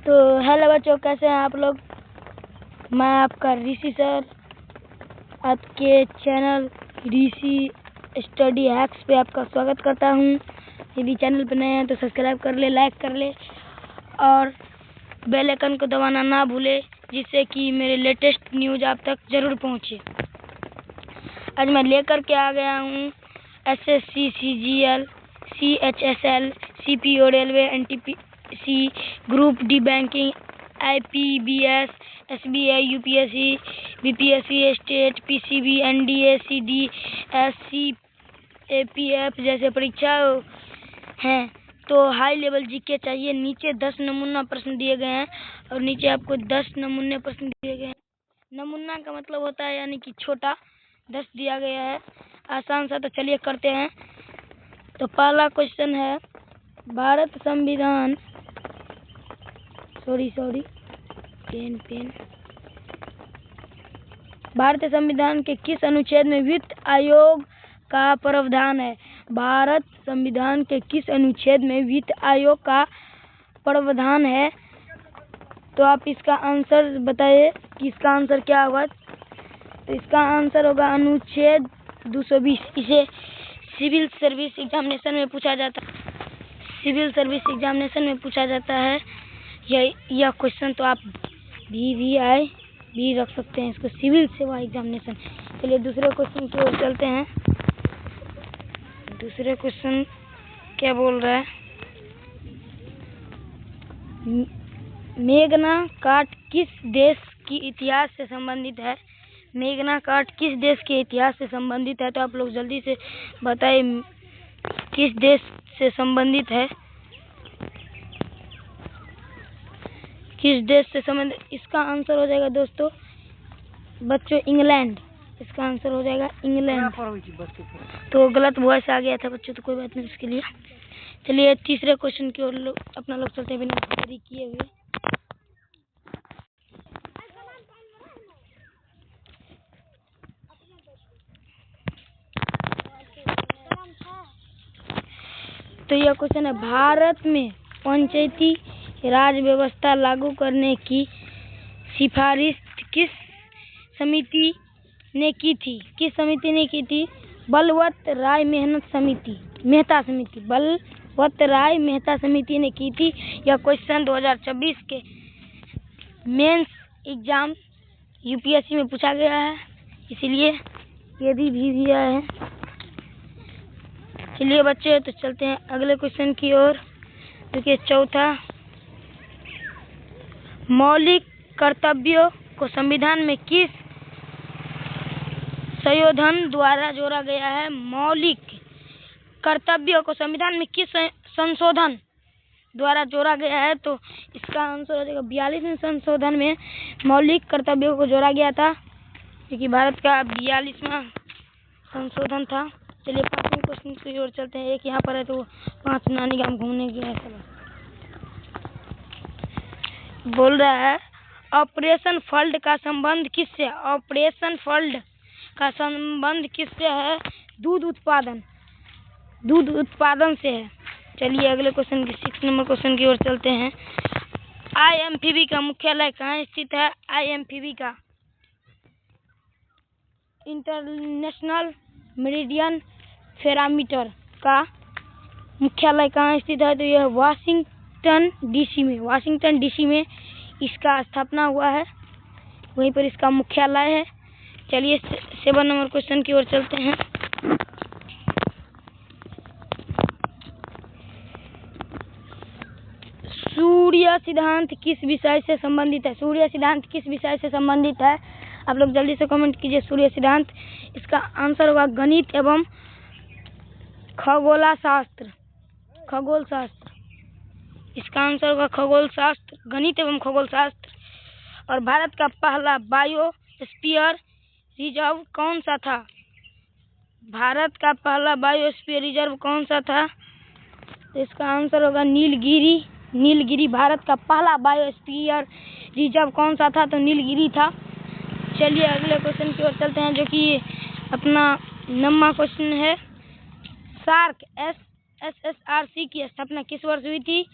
तो हेलो बच्चों, कैसे हैं आप लोग। मैं आपका ऋषि सर आपके चैनल ऋषि स्टडी हैक्स पे आपका स्वागत करता हूं। यदि चैनल पर नए हैं तो सब्सक्राइब कर ले, लाइक कर ले और बेल आइकन को दबाना ना भूले, जिससे कि मेरे लेटेस्ट न्यूज़ आप तक जरूर पहुंचे। आज मैं लेकर के आ गया हूं SSC, CGL, CHSL, CPO, railway, NTPC, group D banking, IPBS, SBI, UPSC, BPSC, state, PCB, NDA, CDS, CAPF जैसे परीक्षा हैं। तो हाई लेवल जीके चाहिए। नीचे 10 नमूना प्रश्न दिए गए हैं और नीचे आपको 10 नमूने प्रश्न दिए गए हैं। नमूना का मतलब होता है यानी कि छोटा। 10 दिया गया है, आसान सा। तो चलिए करते हैं। तो पहला क्वेश्चन है, भारत संविधान भारतीय संविधान के किस अनुच्छेद में वित्त आयोग का प्रावधान है। भारत संविधान के किस अनुच्छेद में वित्त आयोग का प्रावधान है। तो आप इसका आंसर बताइए कि इसका आंसर क्या होगा। तो इसका आंसर होगा अनुच्छेद 220। इसे सिविल सर्विस एग्जामिनेशन में पूछा जाता है। यह क्वेश्चन तो आप VVI भी रख सकते हैं इसको, सिविल सेवा एग्जामिनेशन। चलिए दूसरे क्वेश्चन की ओर चलते हैं। दूसरे क्वेश्चन क्या बोल रहा है, मेघना कार्ट किस देश की इतिहास से संबंधित है। मेघना कार्ट किस देश के इतिहास से संबंधित है। तो आप लोग जल्दी से बताइए किस देश से संबंधित है। किस देश से संबंधित। इसका आंसर हो जाएगा दोस्तों बच्चों इंग्लैंड। इसका आंसर हो जाएगा इंग्लैंड। तो गलत वॉइस आ गया था बच्चों, तो कोई बात नहीं उसके लिए। चलिए तीसरे क्वेश्चन की ओर अपना लोग चलते बिना देरी किए हुए। तो यह क्वेश्चन है, भारत में पंचायती राज व्यवस्था लागू करने की सिफारिश किस समिति ने की थी। किस समिति ने की थी। बलवंत राय मेहता समिति ने की थी। यह क्वेश्चन 2024 के मेंस एग्जाम UPSC में पूछा गया है, इसीलिए ये भी आया है। चलिए बच्चे तो चलते हैं अगले क्वेश्चन की ओर। देखिए चौथा, मौलिक कर्तव्यों को संविधान में किस संशोधन द्वारा जोड़ा गया है। मौलिक कर्तव्यों को संविधान में किस संशोधन द्वारा जोड़ा गया है। तो इसका आंसर हो जाएगा 42वें संशोधन में मौलिक कर्तव्यों को जोड़ा गया था, क्योंकि भारत का 42वां संशोधन था। चलिए 5वें क्वेश्चन की ओर चलते हैं। एक यहाँ पर है तो 5 नानी गांव घूमने गया है। बोल रहा है, ऑपरेशन फ्लड का संबंध किससे। ऑपरेशन फ्लड का संबंध किससे है। दूध उत्पादन से है। चलिए अगले क्वेश्चन की 6 नंबर क्वेश्चन की ओर चलते हैं। IMPB का मुख्यालय कहाँ स्थित है। IMPB का इंटरनेशनल मेरिडियन पैरामीटर का मुख्यालय कहाँ स्थित है। तो यह वाशिंगटन DC में इसका स्थापना हुआ है, वहीं पर इसका मुख्यालय है। चलिए 7 नंबर क्वेश्चन की ओर चलते हैं। सूर्य सिद्धांत किस विषय से संबंधित है। सूर्य सिद्धांत किस विषय से संबंधित है। आप लोग जल्दी से कमेंट कीजिए सूर्य सिद्धांत। इसका आंसर होगा गणित एवं खगोल शास्त्र। इसका आंसर होगा खगोल शास्त्र, गणित एवं खगोल शास्त्र। और भारत का पहला बायोस्फीयर रिजर्व कौन सा था। भारत का पहला बायोस्फीयर रिजर्व कौन सा था। तो इसका आंसर होगा नीलगिरी। भारत का पहला बायोस्फीयर रिजर्व कौन सा था। तो नीलगिरी था। चलिए अगले क्वेश्चन की ओर चलते हैं, जो कि अपना 9वां क्वेश्चन है। सार्क SSRC की स्थापना किस वर्ष हुई थी।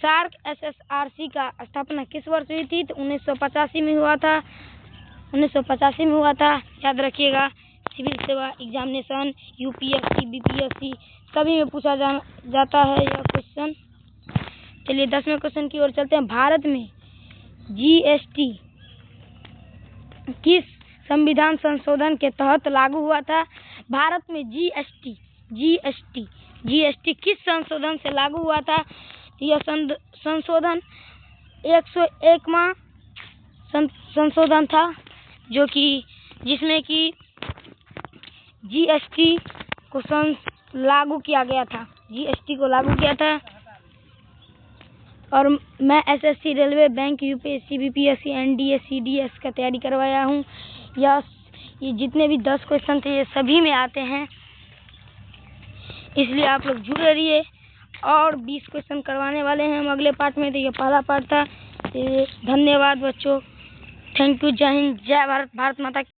सार्क SSRC का स्थापना किस वर्ष हुई थी? तो 1985 में हुआ था। 1985 में हुआ था, याद रखिएगा। सिविल सेवा एग्जामिनेशन, UPSC, BPSC सभी में पूछा जाता है यह क्वेश्चन। चलिए 10वें क्वेश्चन की ओर चलते हैं। भारत में GST किस संविधान संशोधन के तहत लागू हुआ था? भारत में GST किस संशोधन से लागू हुआ था? यह संशोधन 101वां संशोधन था, जो कि जिसमें कि GST को लागू किया गया था। GST को लागू किया था। और मैं SSC, railway, bank, UPSC, BPSC, NDA, CDS का तैयारी करवाया हूँ। ये जितने भी 10 क्वेश्चन थे ये सभी में आते हैं, इसलिए आप लोग जुड़े रहिए। और 20 क्वेश्चन करवाने वाले हैं हम अगले पार्ट में। तो ये पहला पार्ट था। धन्यवाद बच्चों, थैंक यू, जय हिंद, जय भारत, भारत माता की।